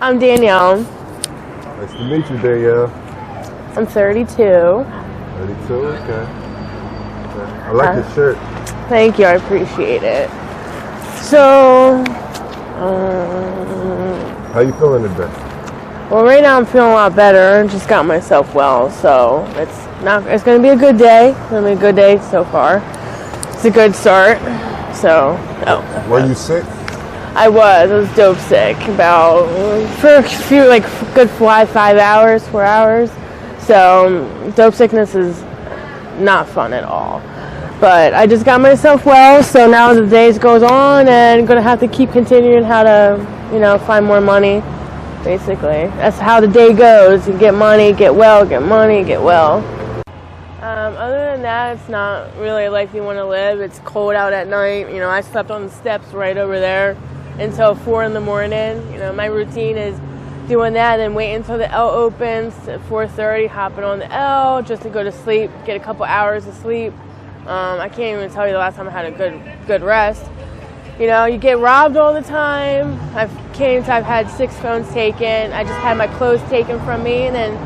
I'm Danielle. Nice to meet you, Danielle. I'm 32. 32, okay. I like your shirt. Thank you, I appreciate it. So, How you feeling today? well, right now I'm feeling a lot better. Just got myself well, so it's going to be a good day. It's going to be a good day so far. It's a good start. So, Were you sick? I was dope sick for a few, like good 5 hours, 4 hours. So dope sickness is not fun at all. But I just got myself well, so now as the days goes on, and I'm gonna have to keep continuing how to, find more money. Basically, that's how the day goes. You get money, get well, get money, get well. Other than that, it's not really a life you want to live. It's cold out at night. I slept on the steps right over there until 4 in the morning. My routine is doing that and then wait until the L opens at 4:30, hopping on the L just to go to sleep, get a couple hours of sleep. I can't even tell you the last time I had a good rest. You get robbed all the time. I've had 6 phones taken. I just had my clothes taken from me, and then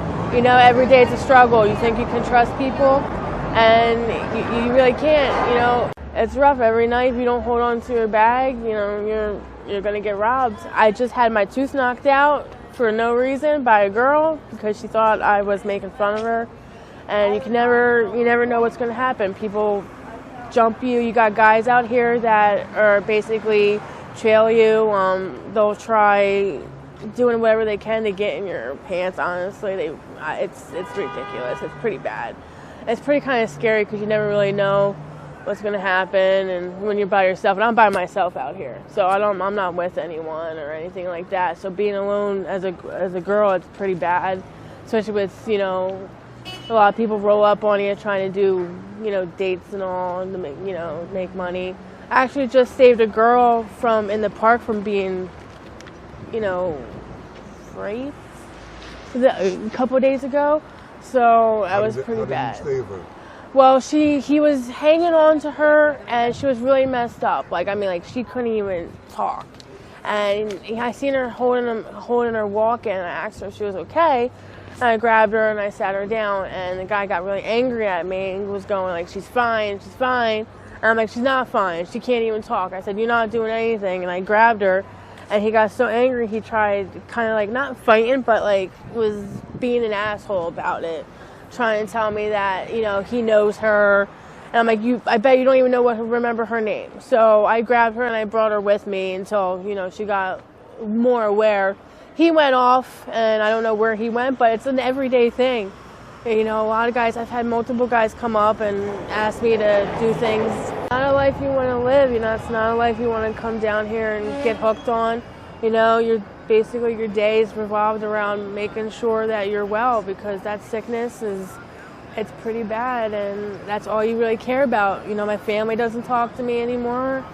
every day it's a struggle. You think you can trust people, and you really can't. It's rough every night. If you don't hold on to your bag, you're gonna get robbed. I just had my tooth knocked out for no reason by a girl because she thought I was making fun of her. And you never know what's gonna happen. People jump you. You got guys out here that are basically trail you. They'll try doing whatever they can to get in your pants. Honestly, it's ridiculous. It's pretty bad. It's pretty kind of scary because you never really know what's going to happen, and when you're by yourself, and I'm by myself out here, so I'm not with anyone or anything like that. So being alone as a girl, it's pretty bad, especially with a lot of people roll up on you trying to do dates and all, and to make money. I actually just saved a girl in the park from being raped a couple of days ago. So that was pretty bad. How did you save her? Well, he was hanging on to her, and she was really messed up. She couldn't even talk. And I seen her holding her walking, and I asked her if she was okay. And I grabbed her and I sat her down, and the guy got really angry at me and was going like, she's fine. And I'm like, she's not fine. She can't even talk. I said, you're not doing anything. And I grabbed her, and he got so angry he tried kind of not fighting, but was being an asshole about it. Trying to tell me that he knows her, and I'm like, I bet you don't even remember her name. So I grabbed her and I brought her with me until she got more aware. He went off, and I don't know where he went, but it's an everyday thing. A lot of guys, I've had multiple guys come up and ask me to do things. It's not a life you want to live. It's not a life you want to come down here and get hooked on. Basically your day is revolved around making sure that you're well, because that sickness it's pretty bad, and that's all you really care about. My family doesn't talk to me anymore.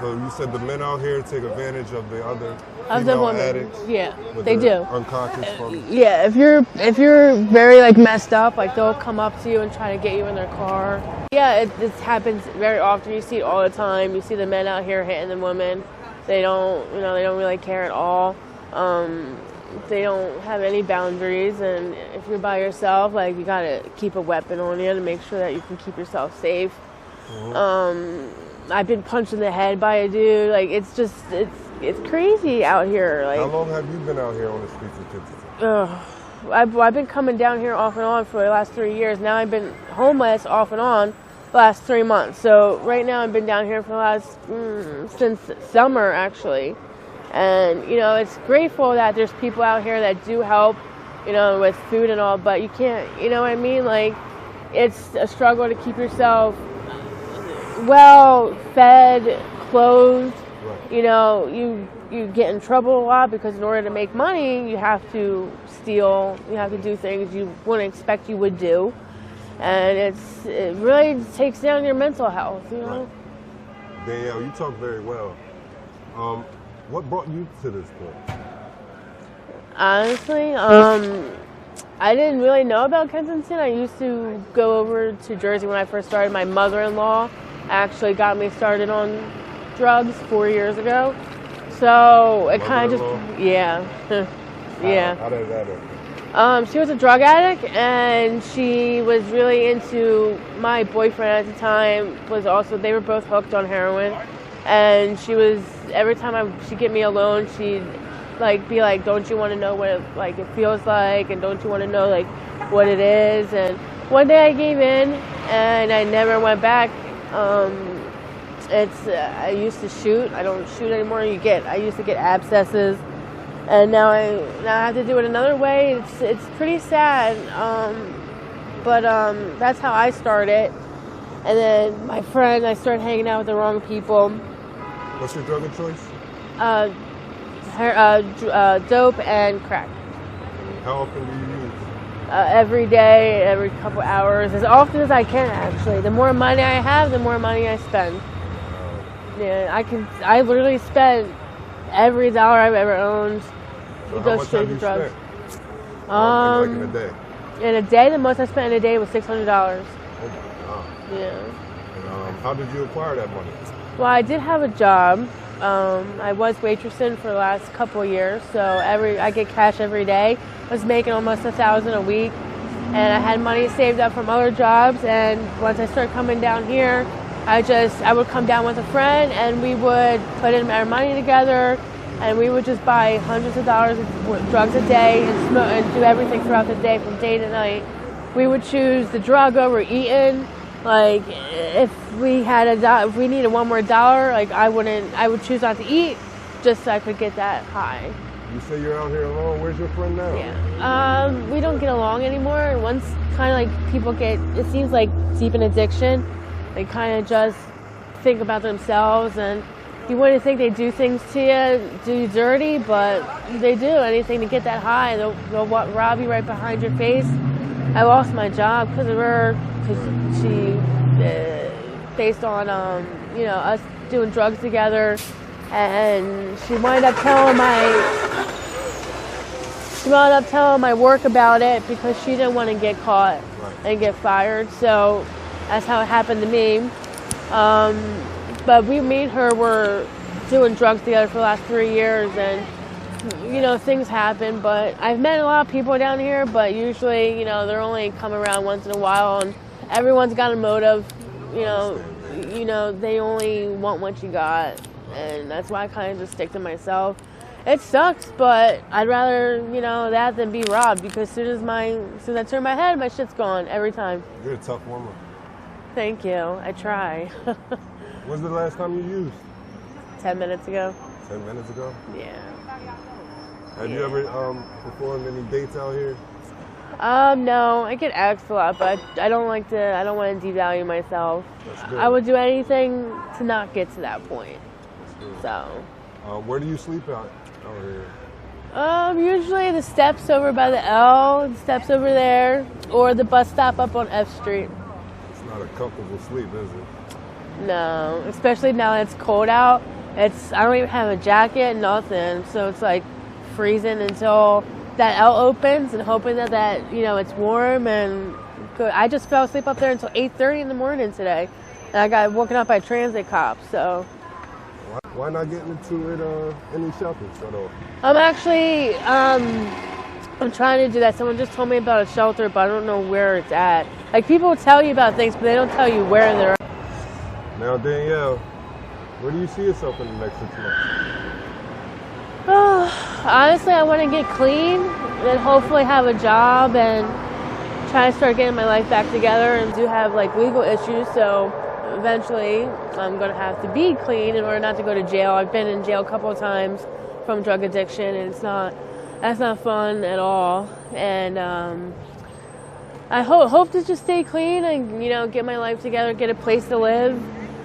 So you said the men out here take advantage of the other women. addicts? Yeah, they do. Unconscious from. Yeah, if you're very messed up, they'll come up to you and try to get you in their car. Yeah, it happens very often. You see it all the time. You see the men out here hitting the women. They don't really care at all. They don't have any boundaries, and if you're by yourself, you gotta keep a weapon on you to make sure that you can keep yourself safe. I've been punched in the head by a dude. It's crazy out here. How long have you been out here on the streets of Kensington? I've been coming down here off and on for the last 3 years. Now I've been homeless off and on the last 3 months. So right now I've been down here for the last since summer actually. And it's grateful that there's people out here that do help, with food and all. But you can't, what I mean? It's a struggle to keep yourself well fed, clothed. Right. You get in trouble a lot because in order to make money, you have to steal, you have to do things you wouldn't expect you would do, and it really takes down your mental health. Right. Danielle, you talk very well. What brought you to this point? Honestly, I didn't really know about Kensington. I used to go over to Jersey when I first started. My mother-in-law actually got me started on drugs 4 years ago. So it kind of Mother-in-law? just, yeah. Yeah. How did that end? She was a drug addict, and she was really into my boyfriend at the time. Was also, they were both hooked on heroin, and she was, every time she'd get me alone, she'd like be like, "Don't you want to know what it feels like, and don't you want to know like what it is?" And one day I gave in, and I never went back. I used to shoot. I don't shoot anymore. I used to get abscesses. And now I have to do it another way. It's pretty sad, but that's how I started. And then my friend, I started hanging out with the wrong people. What's your drug of choice? Dope and crack. How often do you use? Every day, every couple hours, as often as I can. Actually, the more money I have, the more money I spend. Yeah, I literally spend every dollar I've ever owned. So It goes straight to drugs. Like in a day? In a day, the most I spent in a day was $600. Oh, wow. Yeah. And how did you acquire that money? Well, I did have a job. I was waitressing for the last couple of years, so I get cash every day. I was making almost $1,000 a week, and I had money saved up from other jobs. And once I started coming down here, I would come down with a friend, and we would put in our money together, and we would just buy hundreds of dollars of drugs a day and smoke and do everything throughout the day from day to night. We would choose the drug over eating. Like if we needed one more dollar, like I would choose not to eat just so I could get that high. You say you're out here alone. Where's your friend now? Yeah. We don't get along anymore. Once kind of like people it seems like deep in addiction, they kind of just think about themselves, and you wouldn't think they do things to you, do you dirty, but they do anything to get that high. They'll rob you right behind your face. I lost my job because of her, because she, based on us doing drugs together, and she wound up telling my work about it because she didn't want to get caught and get fired. So that's how it happened to me. But me and her were doing drugs together for the last 3 years, and things happen. But I've met a lot of people down here, but usually they're only come around once in a while, and everyone's got a motive. They only want what you got, and that's why I kind of just stick to myself. It sucks, but I'd rather that than be robbed, because as soon as I turn my head, my shit's gone every time. You're a tough woman. Thank you. I try. When's the last time you used? 10 minutes ago. 10 minutes ago? Yeah. Have you ever performed any dates out here? No. I get asked a lot, but I don't want to devalue myself. That's good. I would do anything to not get to that point. That's good. So. Where do you sleep out here? Usually the steps over by the L, the steps over there, or the bus stop up on F Street. It's not a comfortable sleep, is it? No, especially now that it's cold out. I don't even have a jacket, nothing. So it's like freezing until that L opens, and hoping that it's warm and good. I just fell asleep up there until 8:30 in the morning today, and I got woken up by transit cops. So why not get into it? Any shelters at all? I'm trying to do that. Someone just told me about a shelter, but I don't know where it's at. Like, people tell you about things, but they don't tell you where they're at. Now, Danielle, where do you see yourself in the next 6 months? Honestly, I want to get clean and hopefully have a job and try to start getting my life back together, and do have legal issues, so eventually I'm going to have to be clean in order not to go to jail. I've been in jail a couple of times from drug addiction, and that's not fun at all. And I hope to just stay clean and get my life together, get a place to live.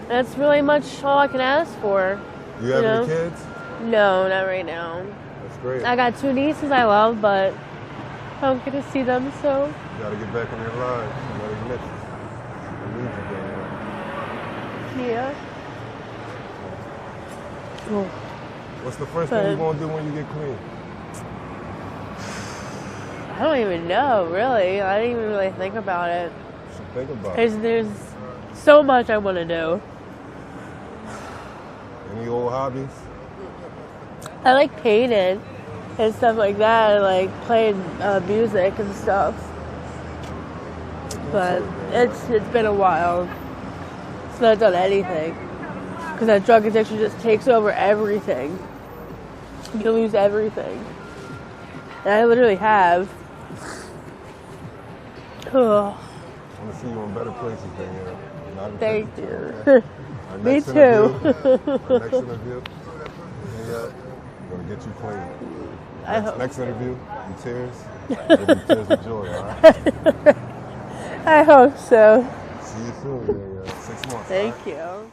That's really much all I can ask for. You have any kids? No, not right now. That's great. I got 2 nieces I love, but I don't get to see them, so. You gotta get back in their lives. Somebody miss you. They need you, Danielle. Yeah. Cool. What's the first thing you're gonna do when you get clean? I don't even know, really. I didn't even really think about it. So think about it. There's so much I want to do. Any old hobbies? I like painted and stuff like that. I like playing music and stuff. But it's been a while since I've done anything. Because that drug addiction just takes over everything. You lose everything. And I literally have. I want to see you in better places, Danielle. Thank you. Me Me too. Our next interview, Danielle, we're going to get you clean. Next interview, you tears. It'll be tears of joy, all right? I hope so. See you soon, Danielle. 6 months. Thank all right? you.